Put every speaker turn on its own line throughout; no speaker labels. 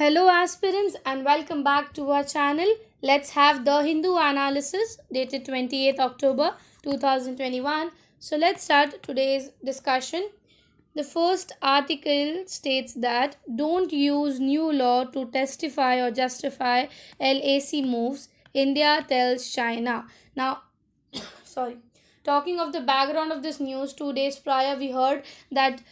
Hello, aspirants, and welcome back to our channel. Let's have the Hindu analysis dated 28th October 2021. So, let's start today's discussion. The first article states that don't use new law to testify or justify LAC moves, India tells China. Now, sorry, talking of the background of this news, 2 days prior we heard that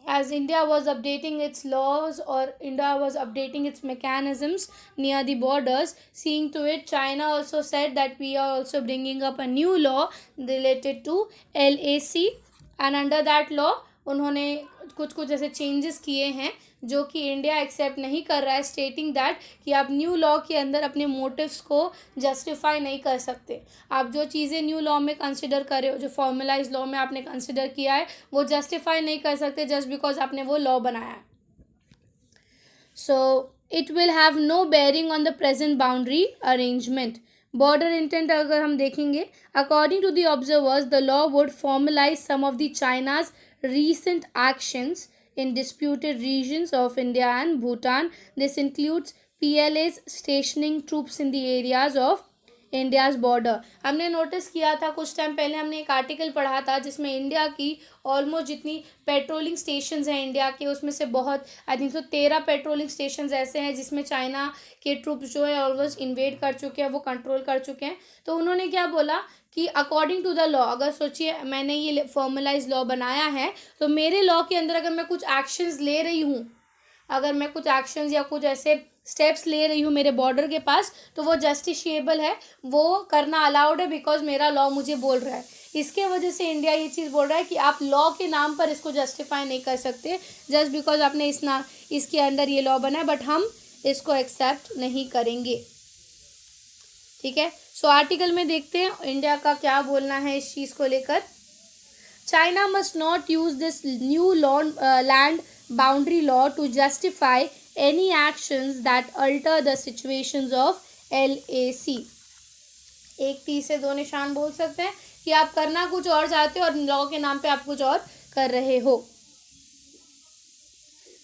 as India was updating its laws or India was updating its mechanisms near the borders, seeing to it China also said that we are also bringing up a new law related to LAC, and under that law उन्होंने कुछ कुछ ऐसे changes किए हैं जो कि India accept नहीं कर रहा है, स्टेटिंग दैट कि आप न्यू लॉ के अंदर अपने मोटिव्स को जस्टिफाई नहीं कर सकते. आप जो चीज़ें न्यू लॉ में कंसिडर कर रहे हो, जो फॉर्मुलाइज लॉ में आपने कंसिडर किया है, वो जस्टिफाई नहीं कर सकते जस्ट बिकॉज आपने वो लॉ बनाया है. So it will have no bearing on the present boundary arrangement. Border intent अगर हम देखेंगे, according to the observers the law would formalise some of the China's recent actions in disputed regions of India and Bhutan. This includes PLA's stationing troops in the areas of India's border. हमने notice किया था कुछ time पहले, हमने एक article पढ़ा था जिसमें इंडिया की ऑलमोस्ट जितनी पेट्रोलिंग स्टेशंस हैं इंडिया के, उसमें से बहुत आई थिंक 13 पेट्रोलिंग स्टेशंस ऐसे हैं जिसमें चाइना के ट्रूप्स जो है ऑलमोस्ट इन्वेड कर चुके हैं, वो कंट्रोल कर चुके हैं. तो उन्होंने क्या बोला कि अकॉर्डिंग टू द लॉ, अगर सोचिए मैंने ये फॉर्मलाइज लॉ बनाया है तो मेरे लॉ के अंदर अगर मैं कुछ एक्शंस ले रही हूँ, अगर मैं कुछ एक्शंस या कुछ ऐसे स्टेप्स ले रही हूँ मेरे बॉर्डर के पास, तो वो जस्टिशिएबल है, वो करना अलाउड है बिकॉज मेरा लॉ मुझे बोल रहा है. इसके वजह से इंडिया ये चीज़ बोल रहा है कि आप लॉ के नाम पर इसको जस्टिफाई नहीं कर सकते जस्ट बिकॉज आपने इसके अंदर ये लॉ बना है, बट हम इसको एक्सेप्ट नहीं करेंगे. ठीक है, सो आर्टिकल में देखते हैं इंडिया का क्या बोलना है इस चीज़ को लेकर. China must not use this new land boundary law to justify any actions that alter the situations of LAC. एक तीर से दो निशान बोल सकते हैं कि आप करना कुछ और चाहते हो और लॉ के नाम पे आप कुछ और कर रहे हो.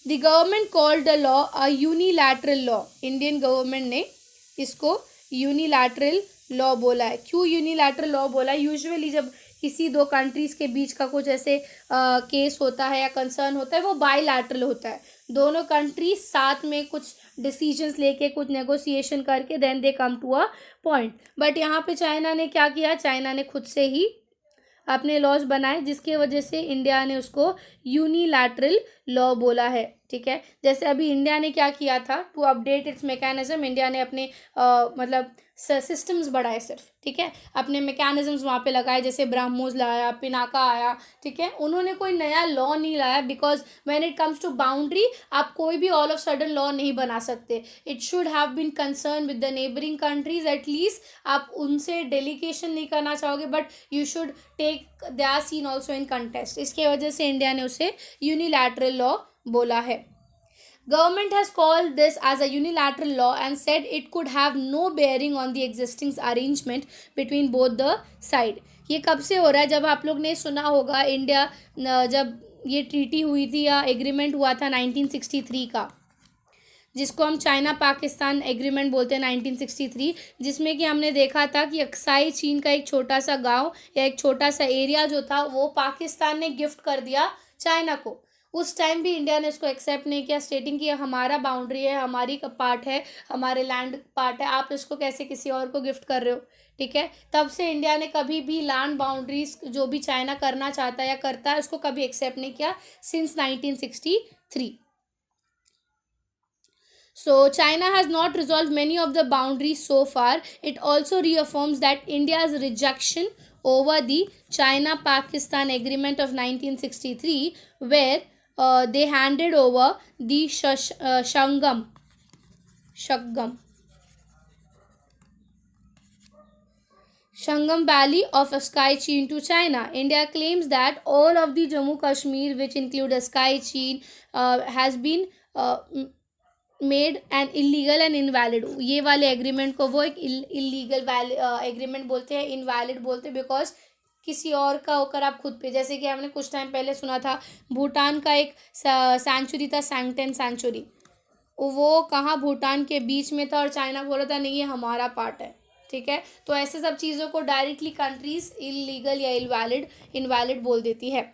The government called the law a unilateral law. Indian government ने इसको यूनिलैटरल लॉ बोला है. क्यों यूनिलैटरल लॉ बोला है? यूजुअली जब किसी दो कंट्रीज़ के बीच का कुछ ऐसे केस होता है या कंसर्न होता है, वो बाईलैटरल होता है. दोनों कंट्रीज साथ में कुछ डिसीजंस लेके, कुछ नेगोशिएशन करके then they come to a point. But यहाँ पे चाइना ने क्या किया, चाइना ने खुद से ही अपने लॉज बनाए जिसके वजह से इंडिया ने उसको यूनिलैटरल लॉ बोला है. ठीक है, जैसे अभी इंडिया ने क्या किया था, to update its mechanism, India ने अपने मतलब सिस्टम्स बढ़ाए सिर्फ. ठीक है, अपने मैकेनिज्म्स वहाँ पे लगाए, जैसे ब्रह्मोस लाया, पिनाका आया. ठीक है, उन्होंने कोई नया लॉ नहीं लाया because when it comes to boundary आप कोई भी ऑल ऑफ सडन लॉ नहीं बना सकते. It should have been concern with the neighbouring countries. At least आप उनसे डेलीगेशन नहीं करना चाहोगे, but you should take their scene also in contest. इसके वजह से इंडिया ने उसे यूनिलैटरल लॉ बोला है. Government has called this as a unilateral law and said it could have no bearing on the existing arrangement between both the side. ये कब से हो रहा है? जब आप लोग ने सुना होगा इंडिया जब ये ट्रीटी हुई थी या एग्रीमेंट हुआ था 1963 का, जिसको हम चाइना पाकिस्तान एग्रीमेंट बोलते हैं 1963, जिसमें कि हमने देखा था कि अक्साई चीन का एक छोटा सा गांव या एक छोटा सा एरिया जो था वो पाकिस्तान ने गिफ्ट कर दिया चाइना को. उस टाइम भी इंडिया ने इसको एक्सेप्ट नहीं किया, स्टेटिंग कि हमारा बाउंड्री है, हमारी पार्ट है, हमारे लैंड पार्ट है, आप इसको कैसे किसी और को गिफ्ट कर रहे हो. ठीक है, तब से इंडिया ने कभी भी लैंड बाउंड्रीज जो भी चाइना करना चाहता है या करता है उसको कभी एक्सेप्ट नहीं किया since 1963. So China has not resolved many of the boundaries so far. It also reaffirms that India's rejection over the China-Pakistan agreement of 1963, where they handed over the Shangam Valley of Sky Chin to China. India claims that all of the Jammu Kashmir, which include Sky Chin, has been made and illegal and invalid. ये वाले agreement को वो एक illegal agreement बोलते हैं, invalid बोलते हैं because किसी और का होकर आप खुद पे, जैसे कि हमने कुछ टाइम पहले सुना था भूटान का एक सेंचुरी था, सैंगटेन सेंचुरी, वो कहाँ भूटान के बीच में था और चाइना बोल रहा था नहीं ये हमारा पार्ट है, ठीक है। तो ऐसे सब चीज़ों को डायरेक्टली कंट्रीज इलीगल या इनवैलिड बोल देती है।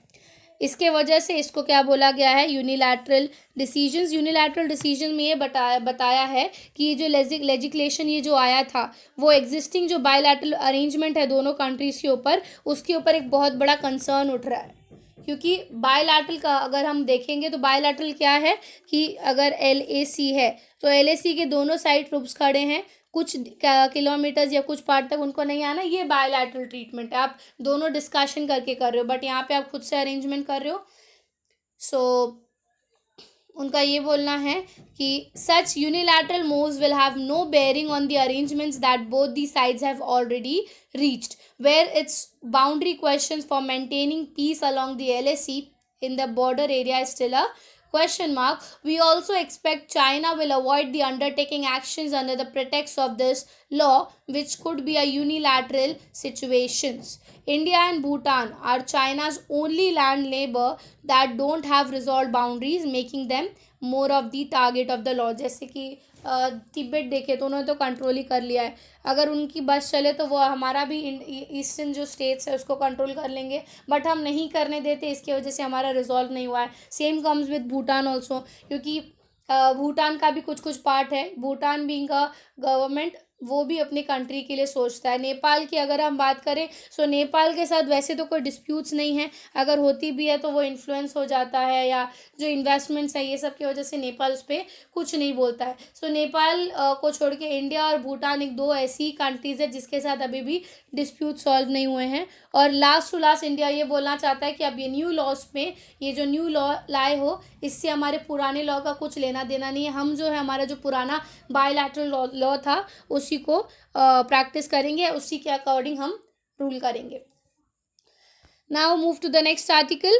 इसके वजह से इसको क्या बोला गया है, यूनिलैटरल डिसीजंस। यूनिलैटरल डिसीजन में ये बताया है कि ये जो लेजिस्लेशन ये जो आया था वो एग्जिस्टिंग जो बायलैटरल अरेंजमेंट है दोनों कंट्रीज के ऊपर, उसके ऊपर एक बहुत बड़ा कंसर्न उठ रहा है। क्योंकि बायलैटरल का अगर हम देखेंगे तो बायलैटरल क्या है कि अगर LAC है तो LAC के दोनों साइड ट्रूप्स खड़े हैं, कुछ किलोमीटर्स या कुछ पार्ट तक उनको नहीं आना, ये बायलैटरल ट्रीटमेंट है। आप दोनों डिस्कशन करके कर रहे हो, बट यहाँ पे आप खुद से अरेंजमेंट कर रहे हो। सो उनका ये बोलना है कि सच unilateral moves will have no bearing on the arrangements that both the sides have already reached, where its boundary questions for maintaining peace along the LAC in the border area is still a question mark. We also expect China will avoid the undertaking actions under the pretext of this law, which could be a unilateral situations. India and Bhutan are China's only land neighbor that don't have resolved boundaries, making them more of the target of the law. जैसे कि तिब्बत देखे तो उन्होंने तो control ही कर लिया है, अगर उनकी बस चले तो वो हमारा भी ईस्टर्न जो स्टेट्स है उसको कंट्रोल कर लेंगे, बट हम नहीं करने देते, इसकी वजह से हमारा रिजॉल्व नहीं हुआ है। Same comes with Bhutan also, क्योंकि भूटान का भी कुछ कुछ पार्ट है, भूटान बीइंग अ गवर्नमेंट वो भी अपनी कंट्री के लिए सोचता है। नेपाल की अगर हम बात करें सो नेपाल के साथ वैसे तो कोई डिस्प्यूट्स नहीं है, अगर होती भी है तो वो इन्फ्लुएंस हो जाता है या जो इन्वेस्टमेंट्स है ये सब की वजह से नेपाल उस पर कुछ नहीं बोलता है। सो नेपाल को छोड़ के इंडिया और भूटान एक दो ऐसी कंट्रीज़ है जिसके साथ अभी भी डिस्प्यूट सॉल्व नहीं हुए हैं। और लास्ट टू लास्ट इंडिया ये बोलना चाहता है कि अब ये न्यू लॉज में ये जो न्यू लॉ लाए हो इससे हमारे पुराने लॉ का कुछ लेना देना नहीं है, हम जो है हमारा जो पुराना बायलैटरल लॉ था उसी को प्रैक्टिस करेंगे, उसी के अकॉर्डिंग हम रूल करेंगे। Now move to the next article.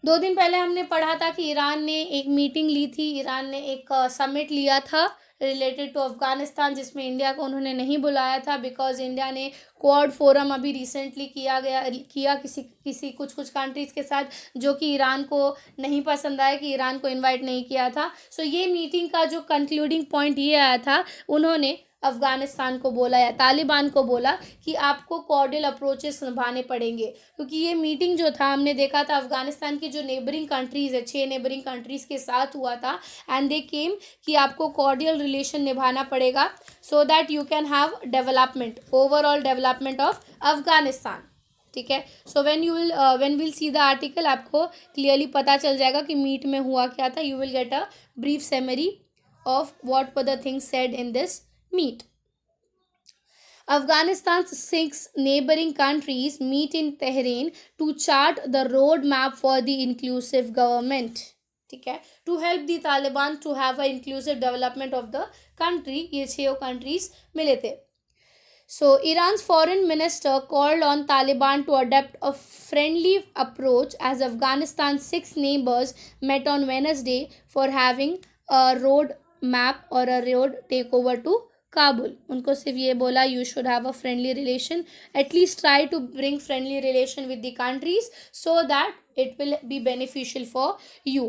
2 दिन पहले हमने पढ़ा था कि ईरान ने एक मीटिंग ली थी, ईरान ने एक समिट लिया था रिलेटेड टू अफगानिस्तान, जिसमें इंडिया को उन्होंने नहीं बुलाया था बिकॉज इंडिया ने क्वाड फोरम अभी रिसेंटली किया किसी कुछ कंट्रीज़ के साथ, जो कि ईरान को नहीं पसंद आया कि ईरान को इनवाइट नहीं किया था। सो ये मीटिंग का जो कंक्लूडिंग पॉइंट ये आया था, उन्होंने अफगानिस्तान को बोला या तालिबान को बोला कि आपको कॉर्डियल अप्रोचेस निभाने पड़ेंगे, क्योंकि ये मीटिंग जो था हमने देखा था अफगानिस्तान की जो नेबरिंग कंट्रीज़ है 6 नेबरिंग कंट्रीज़ के साथ हुआ था, एंड दे केम कि आपको कॉर्डियल रिलेशन निभाना पड़ेगा so that you can have development, overall development of Afghanistan, ठीक है। So when will see the article आपको क्लियरली पता चल जाएगा कि मीट में हुआ क्या था। You will get a brief summary of what were the things said in this meet. Afghanistan's 6 neighboring countries meet in Tehran to chart the roadmap for the inclusive government. ठीक है, to help the Taliban to have a inclusive development of the country. ये 6 countries मिले थे। So Iran's foreign minister called on Taliban to adopt a friendly approach as Afghanistan's 6 neighbors met on Wednesday for having a road map or a road takeover to Kabul. उनको सिर्फ ये बोला you should have a friendly relation, at least try to bring friendly relation with the countries so that it will be beneficial for you.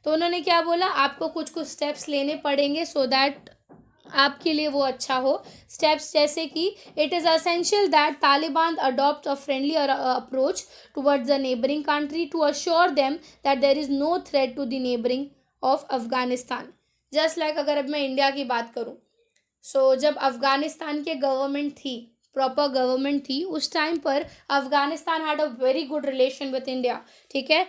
तो उन्होंने क्या बोला, आपको कुछ कुछ स्टेप्स लेने पड़ेंगे सो दैट आपके लिए वो अच्छा हो। स्टेप्स जैसे कि it is essential that Taliban adopt a friendly approach towards the neighbouring country to assure them that there is no threat to the neighbouring of Afghanistan. Just like अगर अब मैं इंडिया की बात करूँ, सो जब अफ़गानिस्तान के गवर्नमेंट थी, प्रॉपर गवर्नमेंट थी, उस टाइम पर Afghanistan had a very good relation with India, ठीक है।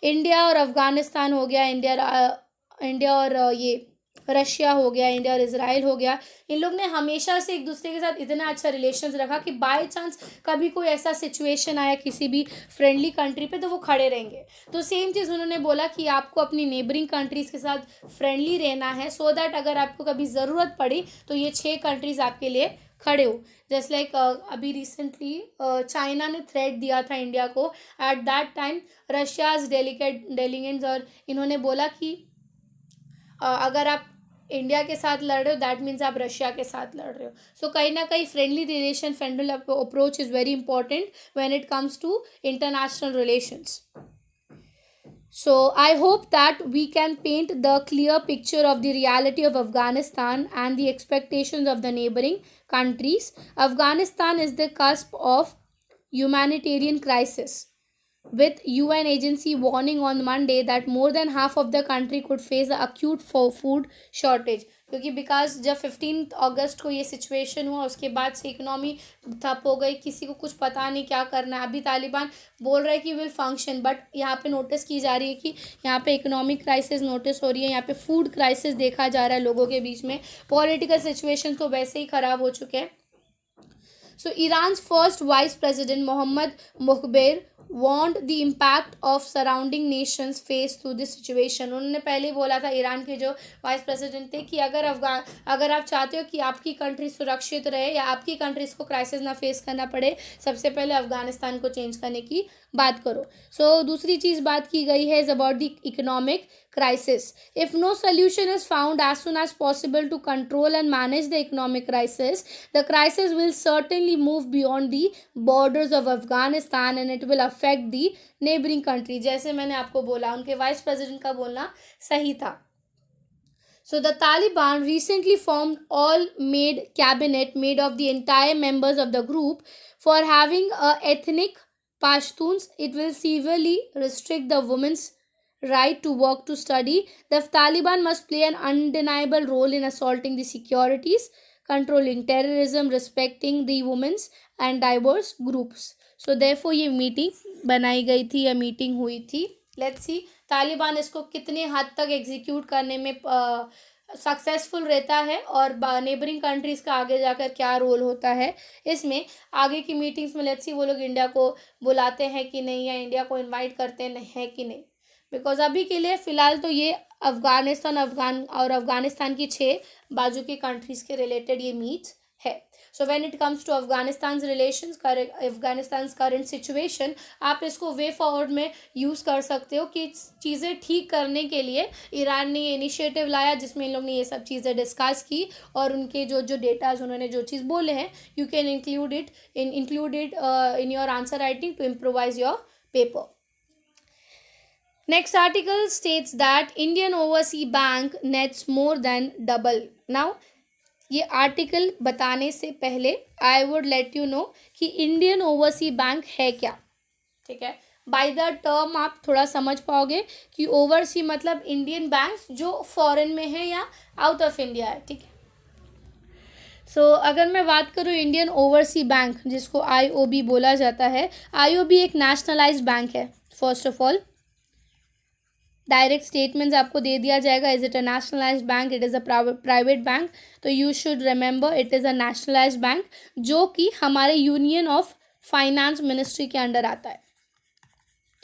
इंडिया और अफ़गानिस्तान हो गया, इंडिया और ये रशिया हो गया, इंडिया और इजराइल हो गया, इन लोग ने हमेशा से एक दूसरे के साथ इतना अच्छा रिलेशंस रखा कि बाय चांस कभी कोई ऐसा सिचुएशन आया किसी भी फ्रेंडली कंट्री पे तो वो खड़े रहेंगे। तो सेम चीज़ उन्होंने बोला कि आपको अपनी नेबरिंग कंट्रीज़ के साथ फ्रेंडली रहना है सो दैट अगर आपको कभी ज़रूरत पड़ी तो ये 6 कंट्रीज़ आपके लिए खड़े हो। जस्ट लाइक अभी रिसेंटली चाइना ने थ्रेट दिया था इंडिया को, at that time Russia's delegates और इन्होंने बोला कि अगर आप इंडिया के साथ लड़ रहे हो दैट मीन्स आप रशिया के साथ लड़ रहे हो। सो कहीं ना कहीं friendly relation, friendly approach is very important when it comes to international relations. So, I hope that we can paint the clear picture of the reality of Afghanistan and the expectations of the neighboring countries. Afghanistan is the cusp of humanitarian crisis, with UN agency warning on Monday that more than half of the country could face a acute food shortage. क्योंकि because जब 15 अगस्त को ये situation हुआ उसके बाद से economy ठप हो गई, किसी को कुछ पता नहीं क्या करना है. अभी तालिबान बोल रहा है कि विल फंक्शन, बट यहाँ पे नोटिस की जा रही है कि यहाँ पे इकोनॉमिक क्राइसिस नोटिस हो रही है, यहाँ पे फूड क्राइसिस देखा जा रहा है लोगों के बीच में. पॉलिटिकल सिचुएशन तो वैसे ही ख़राब हो चुके हैं. So, Iran's first vice president Mohammad Mokhber warned the impact of surrounding nations face through this situation. उन्होंने पहले ही बोला था, ईरान के जो वाइस प्रेसिडेंट थे, कि अगर आप चाहते हो कि आपकी कंट्री सुरक्षित रहे या आपकी कंट्रीज को क्राइसिस ना फेस करना पड़े, सबसे पहले अफगानिस्तान को चेंज करने की बात करो. सो दूसरी चीज़ बात की गई है is about the economic crisis. If no solution is found as soon as possible to control and manage the economic crisis, the crisis will certainly move beyond the borders of Afghanistan and it will affect the neighboring country. जैसे मैंने आपको बोला, उनके vice president का बोलना सही था. So the Taliban recently formed all-made cabinet made of the entire members of the group for having a ethnic Pashtuns. It will severely restrict the women's right to work to study. The Taliban must play an undeniable role in assaulting the securities, controlling terrorism, respecting the women's and diverse groups. So therefore ये meeting बनाई गई थी या meeting हुई थी. Let's see Taliban इसको कितने हद तक एग्जीक्यूट करने में सक्सेसफुल रहता है और नेबरिंग कंट्रीज़ का आगे जाकर क्या रोल होता है इसमें. आगे की मीटिंग्स में लेट्स सी वो लोग इंडिया को बुलाते हैं कि नहीं, या इंडिया को इनवाइट करते हैं कि नहीं. बिकॉज अभी के लिए फ़िलहाल तो ये अफगानिस्तान की 6 बाजू की कंट्रीज़ के रिलेटेड ये मीट्स है. So when it comes to Afghanistan relations, Afghanistan current situation, आप इसको वे फॉरवर्ड में यूज़ कर सकते हो कि चीज़ें ठीक करने के लिए ईरान ने ये इनिशिएटिव लाया जिसमें इन लोग ने ये सब चीज़ें डिस्कस की, और उनके जो डेटाज उन्होंने जो चीज़ बोले हैं, you can include it in your answer writing to improvise your paper. Next article states that Indian Overseas Bank nets more than double. Now, ये आर्टिकल बताने से पहले I would let you know कि इंडियन ओवरसीज बैंक है क्या. ठीक है, by the term आप थोड़ा समझ पाओगे कि ओवरसी मतलब इंडियन बैंक जो फॉरेन में है या आउट ऑफ इंडिया है. ठीक है, सो अगर मैं बात करूँ इंडियन ओवरसीज बैंक, जिसको IOB बोला जाता है, IOB एक नेशनलाइज्ड बैंक है. First of all direct statements आपको दे दिया जाएगा, is it a nationalised bank, it is a private bank. तो you should remember it is a nationalised bank जो कि हमारे यूनियन ऑफ फाइनेंस मिनिस्ट्री के अंडर आता है.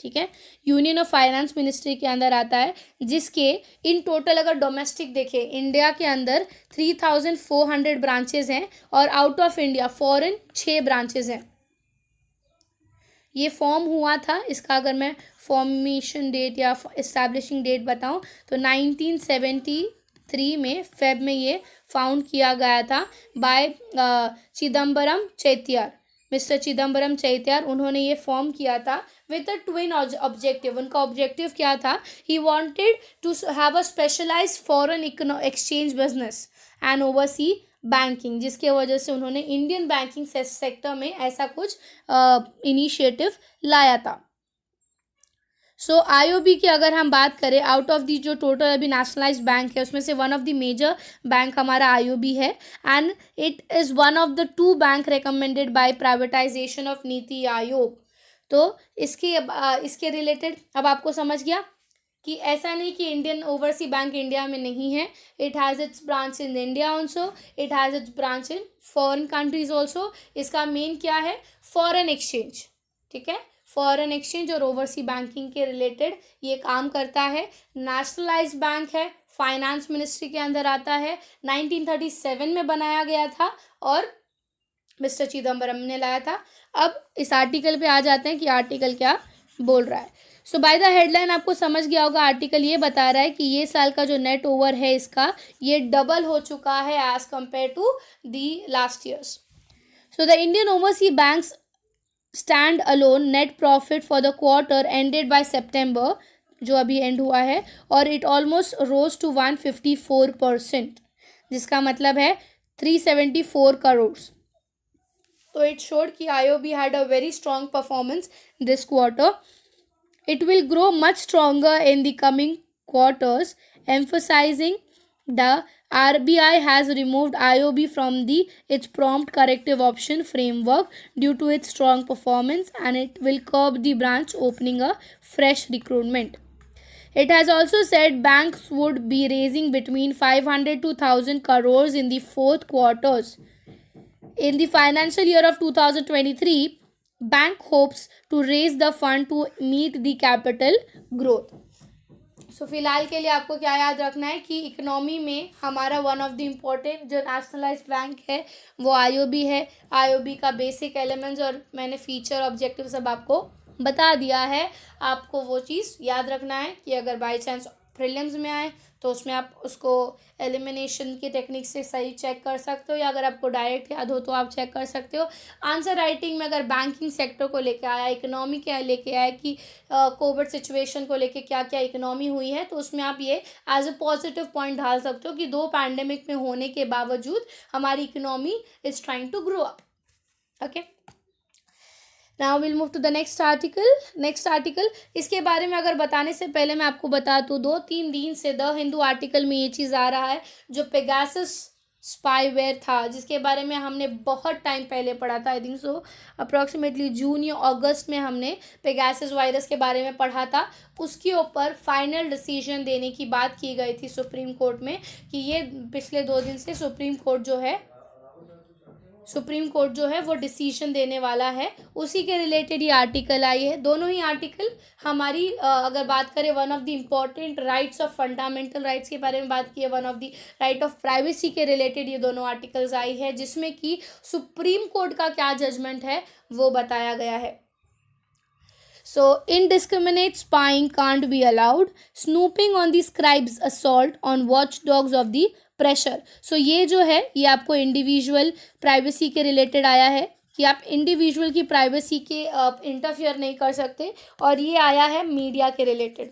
ठीक है, यूनियन ऑफ फाइनेंस मिनिस्ट्री के अंदर आता है, जिसके इन टोटल अगर डोमेस्टिक देखें इंडिया के अंदर 3400 ब्रांचेज हैं और out of India foreign 6 branches हैं. ये फॉर्म हुआ था, इसका अगर मैं फॉर्मेशन डेट या इस्टेब्लिशिंग डेट बताऊं तो 1973 में फेब में ये फाउंड किया गया था बाय चिदम्बरम चैत्यार. मिस्टर चिदम्बरम चैत्यार, उन्होंने ये फॉर्म किया था विद अ ट्विन ऑब्जेक्टिव. उनका ऑब्जेक्टिव क्या था, he wanted to have a specialised foreign exchange business and oversea banking, जिसके वजह से उन्होंने इंडियन बैंकिंग सेक्टर में ऐसा कुछ इनिशिएटिव लाया था. सो IOB की अगर हम बात करें, आउट ऑफ दी जो टोटल अभी नेशनलाइज्ड बैंक है उसमें से one of the major bank हमारा IOB है, and it is one of the 2 bank recommended by privatisation of NITI Aayog. तो इसके रिलेटेड अब आपको समझ गया कि ऐसा नहीं कि इंडियन ओवरसी बैंक इंडिया में नहीं है. It has its branch in India also, it has its branch in foreign countries also. इसका मेन क्या है, फॉरेन एक्सचेंज. ठीक है, फॉरेन एक्सचेंज और ओवरसी बैंकिंग के रिलेटेड ये काम करता है. नेशनलाइज्ड बैंक है, फाइनेंस मिनिस्ट्री के अंदर आता है, 1937 में बनाया गया था और मिस्टर चिदम्बरम ने लाया था. अब इस आर्टिकल पे आ जाते हैं कि आर्टिकल क्या बोल रहा है. सो बाय द हेडलाइन आपको समझ गया होगा, आर्टिकल ये बता रहा है कि ये साल का जो नेट ओवर है इसका ये डबल हो चुका है as compare to the last years. So the Indian overseas banks stand alone net profit for the quarter ended by September जो अभी एंड हुआ है, और इट ऑलमोस्ट रोज टू 154%, जिसका मतलब है 374 करोड़. तो इट शोड कि IOB had a very strong performance this quarter. It will grow much stronger in the coming quarters, emphasizing the RBI has removed IOB from its prompt corrective option framework due to its strong performance, and it will curb the branch opening a fresh recruitment. It has also said banks would be raising between 500 to 1000 crores in the fourth quarters. In the financial year of 2023, bank hopes to raise the fund to meet the capital growth. सो फिलहाल के लिए आपको क्या याद रखना है कि economy में हमारा वन ऑफ द इम्पोर्टेंट जो नेशनलाइज्ड बैंक है वो IOB है. IOB का बेसिक एलिमेंट्स और मैंने फीचर ऑब्जेक्टिव सब आपको बता दिया है. आपको वो चीज़ याद रखना है कि अगर बाई चांस प्रीलिम्स में आए तो उसमें आप उसको एलिमिनेशन की टेक्निक से सही चेक कर सकते हो, या अगर आपको डायरेक्ट याद हो तो आप चेक कर सकते हो. आंसर राइटिंग में अगर बैंकिंग सेक्टर को लेके आया, इकोनॉमी क्या लेके आया कि कोविड सिचुएशन को लेके क्या क्या इकोनॉमी हुई है, तो उसमें आप ये एज अ पॉजिटिव पॉइंट ढाल सकते हो कि 2 पैंडेमिक में होने के बावजूद हमारी economy is trying to grow up. Okay, now will move to the next article. इसके बारे में अगर बताने से पहले मैं आपको बता दूँ 2-3 दिन से द हिंदू आर्टिकल में ये चीज़ आ रहा है जो पेगासस स्पाईवेयर था, जिसके बारे में हमने बहुत टाइम पहले पढ़ा था. आई थिंक सो अप्रॉक्सीमेटली जून या अगस्त में हमने पेगासस वायरस के बारे में पढ़ा था. उसके ऊपर फाइनल डिसीजन देने की बात की गई थी सुप्रीम कोर्ट में कि ये पिछले 2 दिन से सुप्रीम कोर्ट जो है वो डिसीजन देने वाला है. उसी के रिलेटेड ये आर्टिकल आई है. दोनों ही आर्टिकल हमारी अगर बात करें one of the important rights of fundamental rights के बारे में बात की है, one of the right of privacy के रिलेटेड ये दोनों आर्टिकल्स आई है, जिसमें कि सुप्रीम कोर्ट का क्या जजमेंट है वो बताया गया है. So, indiscriminate spying can't be allowed. Snooping on the scribes' assault on watchdogs of the pressure. So, ये जो है ये आपको इंडिविजुअल प्राइवेसी के रिलेटेड आया है कि आप इंडिविजुअल की प्राइवेसी के इंटरफियर नहीं कर सकते, और ये आया है मीडिया के रिलेटेड.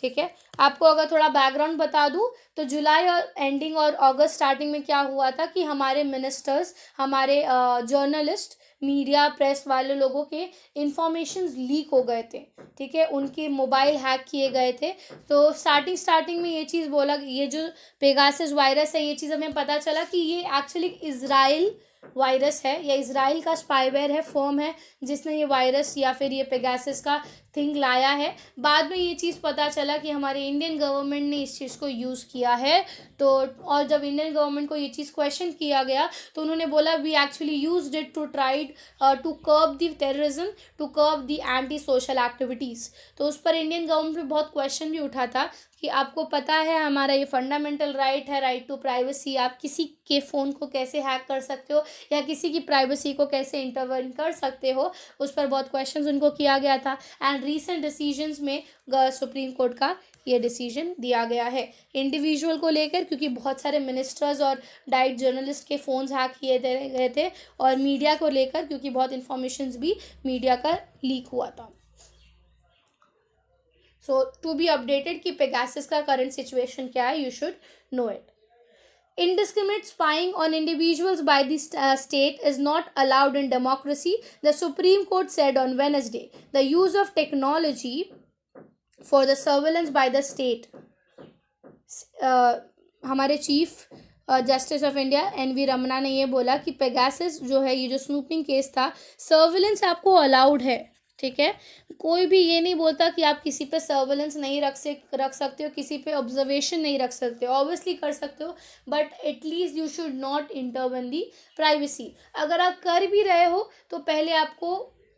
ठीक है, आपको अगर थोड़ा बैकग्राउंड बता दूं तो जुलाई और एंडिंग और अगस्त स्टार्टिंग में क्या हुआ था कि हमारे मिनिस्टर्स, हमारे जर्नलिस्ट, मीडिया, प्रेस वाले लोगों के इंफॉर्मेशंस लीक हो गए थे. ठीक है, उनके मोबाइल हैक किए गए थे. तो स्टार्टिंग में ये चीज़ बोला, ये जो पेगासस वायरस है ये चीज़ हमें पता चला कि ये एक्चुअली इजराइल वायरस है या इजराइल का स्पाईवेयर है, फर्म है जिसने ये वायरस या फिर ये पेगासस का थिंग लाया है. बाद में ये चीज़ पता चला कि हमारे इंडियन गवर्नमेंट ने इस चीज़ को यूज़ किया है. तो और जब इंडियन गवर्नमेंट को ये चीज़ क्वेश्चन किया गया तो उन्होंने बोला we actually used it to tried to curb the terrorism, to curb the anti social activities. तो उस पर इंडियन गवर्नमेंट पे बहुत क्वेश्चन भी उठा था कि आपको पता है हमारा ये फंडामेंटल राइट है, राइट टू प्राइवेसी, आप किसी के फ़ोन को कैसे हैक कर सकते हो या किसी की प्राइवेसी को कैसे इंटरवन कर सकते हो. उस पर बहुत क्वेश्चंस उनको किया गया था. एंड रीसेंट डिसीजंस में सुप्रीम कोर्ट का ये डिसीजन दिया गया है इंडिविजुअल को लेकर, क्योंकि बहुत सारे मिनिस्टर्स और डाइट जर्नलिस्ट के फ़ोन्स हैक किए गए थे, और मीडिया को लेकर क्योंकि बहुत इन्फॉर्मेशंस भी मीडिया का लीक हुआ था. सो टू बी अपडेटेड कि पेगासस का करंट सिचुएशन क्या है, you should know it. Indiscriminate spying on individuals by the state is not allowed in democracy, the Supreme Court said on Wednesday. The use of technology for the surveillance by the state. हमारे chief justice of India NV Ramana ने ये बोला कि Pegasus जो है, ये जो snooping case था, सर्वेलेंस आपको अलाउड है. ठीक है, कोई भी ये नहीं बोलता कि आप किसी पे सर्वेलेंस नहीं रख सकते हो, किसी पे ऑब्जर्वेशन नहीं रख सकते हो. ऑब्वियसली कर सकते हो, but at least you should not intervene the privacy. अगर आप कर भी रहे हो तो पहले आपको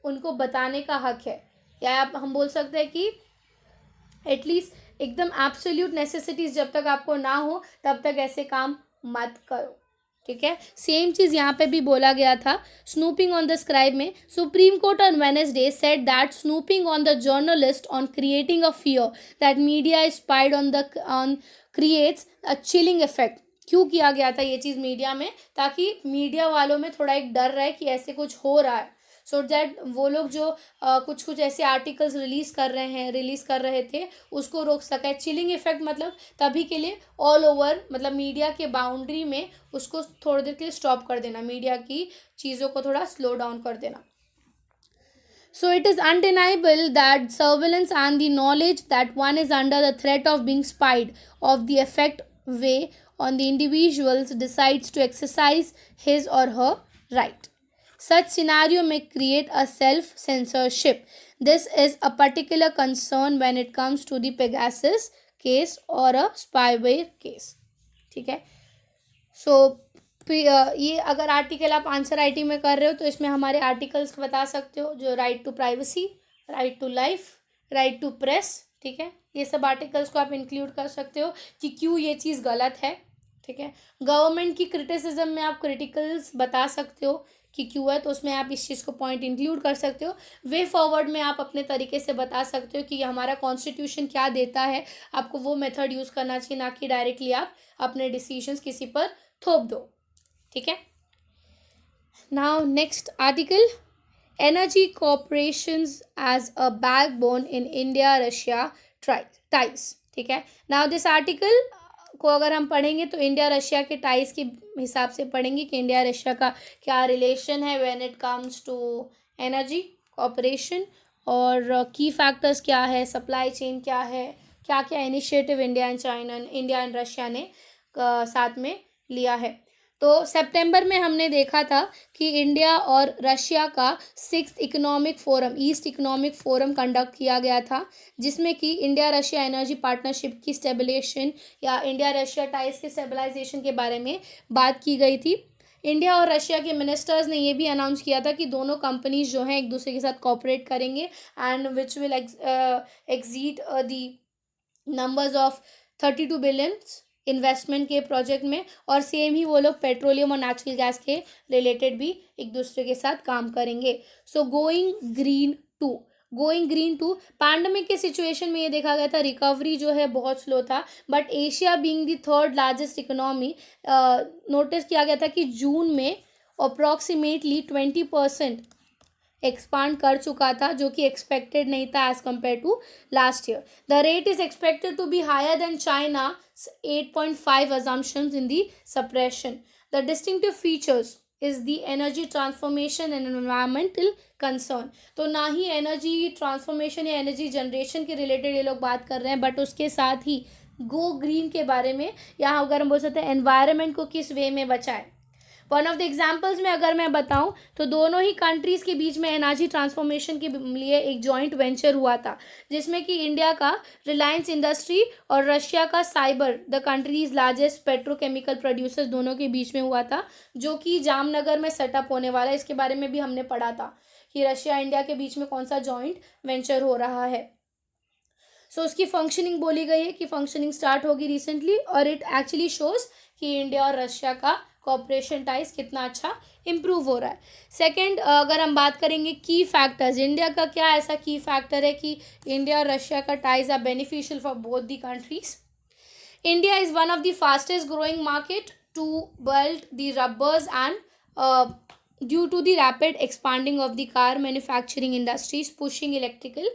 उनको बताने का हक है, या आप हम बोल सकते हैं कि एटलीस्ट एकदम एब्सोल्यूट नेसेसिटीज जब तक आपको ना हो तब तक ऐसे काम मत करो. ठीक है, सेम चीज़ यहाँ पे भी बोला गया था स्नूपिंग ऑन द स्क्राइब में. Supreme court on Wednesday said that snooping on the journalist on creating a fear that media is spied on creates a chilling effect. क्यों किया गया था ये चीज़ मीडिया में? ताकि मीडिया वालों में थोड़ा एक डर रहे कि ऐसे कुछ हो रहा है. सो दैट वो लोग जो कुछ कुछ ऐसे आर्टिकल्स रिलीज़ कर रहे थे उसको रोक सके। चिलिंग इफेक्ट मतलब तभी के लिए ऑल ओवर, मतलब मीडिया के बाउंड्री में उसको थोड़ी देर के लिए स्टॉप कर देना, मीडिया की चीज़ों को थोड़ा स्लो डाउन कर देना। So it is undeniable that surveillance and the knowledge that one is under the threat of being spied of the effect way on the individuals decides to exercise his or her right. Such scenario may create a self censorship. This is a particular concern when it comes to the Pegasus case or a spyware case. ठीक है, सो ये अगर article आप answer IT में कर रहे हो तो इसमें हमारे आर्टिकल्स बता सकते हो, जो right to privacy, right to life, right to press, ठीक है, ये सब आर्टिकल्स को आप इंक्लूड कर सकते हो कि क्यों ये चीज़ गलत है। ठीक है, गवर्नमेंट की क्रिटिसिज्म में आप क्रिटिकल्स बता सकते हो कि क्यों है, तो उसमें आप इस चीज़ को पॉइंट इंक्लूड कर सकते हो। वे फॉरवर्ड में आप अपने तरीके से बता सकते हो कि हमारा कॉन्स्टिट्यूशन क्या देता है, आपको वो मेथड यूज़ करना चाहिए, ना कि डायरेक्टली आप अपने डिसीजंस किसी पर थोप दो। ठीक है, now next article, energy corporations as a backbone in India Russia ties. ठीक है, नाउ दिस आर्टिकल को अगर हम पढ़ेंगे तो इंडिया रशिया के टाइज के हिसाब से पढ़ेंगे कि इंडिया रशिया का क्या रिलेशन है when it comes to energy corporation, और की फैक्टर्स क्या है, सप्लाई चेन क्या है, क्या क्या इनिशिएटिव इंडिया एंड रशिया ने साथ में लिया है। तो सितंबर में हमने देखा था कि इंडिया और रशिया का 6th economic forum, east economic forum conduct किया गया था, जिसमें कि इंडिया रशिया एनर्जी पार्टनरशिप की स्टेबलाइजेशन या इंडिया रशिया टाइज के स्टेबलाइजेशन के बारे में बात की गई थी। इंडिया और रशिया के मिनिस्टर्स ने ये भी अनाउंस किया था कि दोनों कंपनीज जो हैं एक दूसरे के साथ कोऑपरेट करेंगे and which will exceed the numbers of 32 billion investment के प्रोजेक्ट में, और सेम ही वो लोग पेट्रोलियम और नेचुरल गैस के रिलेटेड भी एक दूसरे के साथ काम करेंगे। So going green to pandemic के सिचुएशन में ये देखा गया था रिकवरी जो है बहुत स्लो था, but Asia being the third largest economy notice किया गया था कि जून में अप्रॉक्सीमेटली 20% एक्सपांड कर चुका था, जो कि एक्सपेक्टेड नहीं था as compare to last year. The rate is expected to be higher than China 8.5 assumptions in the suppression. The distinctive features is the energy transformation and environmental concern. तो ना ही energy transformation या energy generation के related ये लोग बात कर रहे हैं, बट उसके साथ ही गो ग्रीन के बारे में, या अगर हम बोल सकते हैं एनवायरनमेंट को किस वे में बचाए। वन ऑफ द एग्जाम्पल्स में अगर मैं बताऊं तो दोनों ही कंट्रीज़ के बीच में एनर्जी ट्रांसफॉर्मेशन के लिए एक जॉइंट वेंचर हुआ था, जिसमें कि इंडिया का रिलायंस इंडस्ट्री और रशिया का cyber, the countries largest petrochemical producers, दोनों के बीच में हुआ था, जो कि जामनगर में सेटअप होने वाला है। इसके बारे में भी हमने पढ़ा था कि रशिया इंडिया के बीच में कौन सा जॉइंट वेंचर हो रहा है। सो उसकी फंक्शनिंग बोली गई है कि फंक्शनिंग स्टार्ट होगी रिसेंटली, और इट एक्चुअली शोज कि इंडिया और रशिया का कॉपरेशन टाइज कितना अच्छा इम्प्रूव हो रहा है। सेकंड, अगर हम बात करेंगे की फैक्टर्स, इंडिया का क्या ऐसा की फैक्टर है कि इंडिया और रशिया का ties are beneficial for both the countries. India is one of the fastest growing market to build the rubbers and due to the rapid expanding of the car manufacturing industries pushing electrical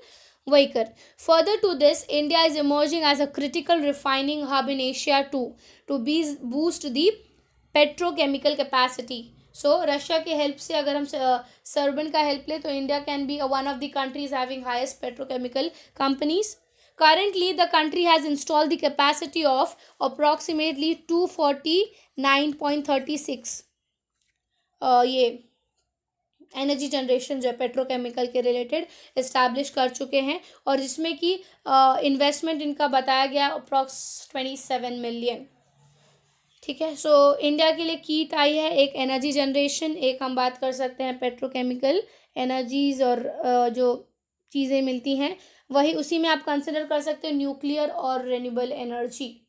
vehicle. Further to this, India is emerging as a critical refining hub in Asia too, to boost the petrochemical capacity. So Russia के help से अगर हम सर्बन का help ले तो India can be one of the countries having highest petrochemical companies. Currently, the country has installed the capacity of approximately 249.36 ये energy generation जो है पेट्रोकेमिकल के रिलेटेड इस्टेब्लिश कर चुके हैं, और जिसमें कि इन्वेस्टमेंट इनका बताया गया अप्रॉक्स 27 मिलियन। ठीक है, सो इंडिया के लिए की टाई है एक एनर्जी जनरेशन, एक हम बात कर सकते हैं पेट्रोकेमिकल एनर्जीज, और जो चीज़ें मिलती हैं वही उसी में आप कंसिडर कर सकते हो न्यूक्लियर और renewable energy.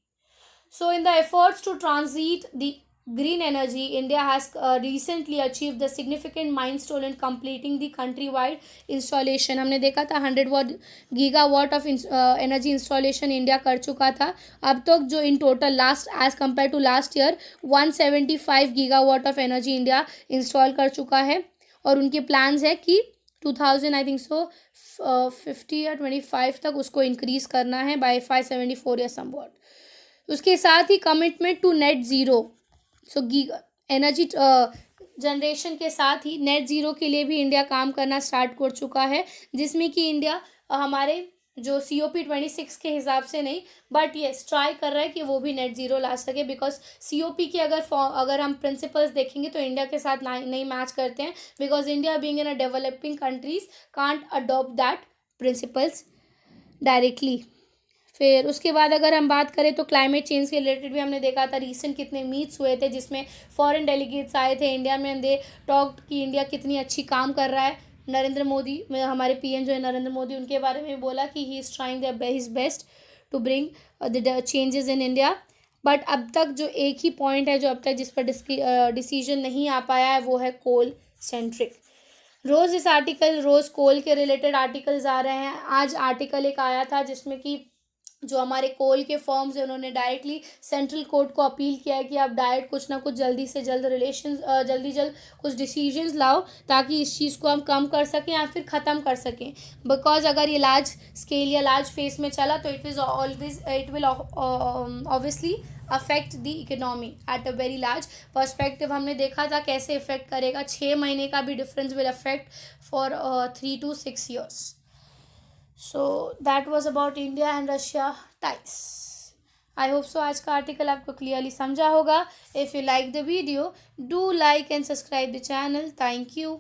So in the efforts to transit the green energy, India has recently achieved the significant milestone in completing the countrywide installation. हमने देखा था 100 gigawatt of energy installation India कर चुका था अब तक, जो in total last as compare to last year 175 gigawatt of energy India install कर चुका है। और उनके प्लान्स है कि 2000 आई थिंक सो 50 या 25 तक उसको इंक्रीज़ करना है बाय 574 या समवॉट। उसके साथ ही commitment to net zero, so energy generation के साथ ही नेट ज़ीरो के लिए भी इंडिया काम करना स्टार्ट कर चुका है, जिसमें कि इंडिया हमारे जो COP26 के हिसाब से नहीं, बट येस ट्राई कर रहा है कि वो भी नेट ज़ीरो ला सके, बिकॉज COP के अगर हम प्रिंसिपल्स देखेंगे तो इंडिया के साथ नहीं मैच करते हैं, because India being in a developing countries can't adopt that principles directly. फिर उसके बाद अगर हम बात करें तो क्लाइमेट चेंज के रिलेटेड भी हमने देखा था, रिसेंट कितने मीट्स हुए थे जिसमें फॉरेन डेलीगेट्स आए थे इंडिया में, दे टॉक्ड कि इंडिया कितनी अच्छी काम कर रहा है। नरेंद्र मोदी हमारे PM जो है नरेंद्र मोदी, उनके बारे में बोला कि he is trying his best to bring the changes in India. But अब तक जो एक ही पॉइंट है जो अब तक जिस पर डिसीजन नहीं आ पाया है वो है कोल सेंट्रिक। रोज़ कोल के रिलेटेड आर्टिकल्स आ रहे हैं। आज आर्टिकल एक आया था जिसमें कि जो हमारे कोल के फर्म्स हैं उन्होंने डायरेक्टली सेंट्रल कोर्ट को अपील किया है कि आप डायरेक्ट कुछ ना कुछ जल्दी से जल्द जल्द कुछ डिसीजंस लाओ ताकि इस चीज़ को हम कम कर सकें या फिर ख़त्म कर सकें। बिकॉज अगर ये लार्ज स्केल या लार्ज फेस में चला तो it will obviously affect the economy at a very large perspective. हमने देखा था कैसे इफेक्ट करेगा, 6 महीने का भी difference will affect for 3 to 6 years. So that was about India and Russia ties. I hope so आज का आर्टिकल आपको क्लियरली समझा होगा। If you like the video, do like and subscribe the channel. Thank you.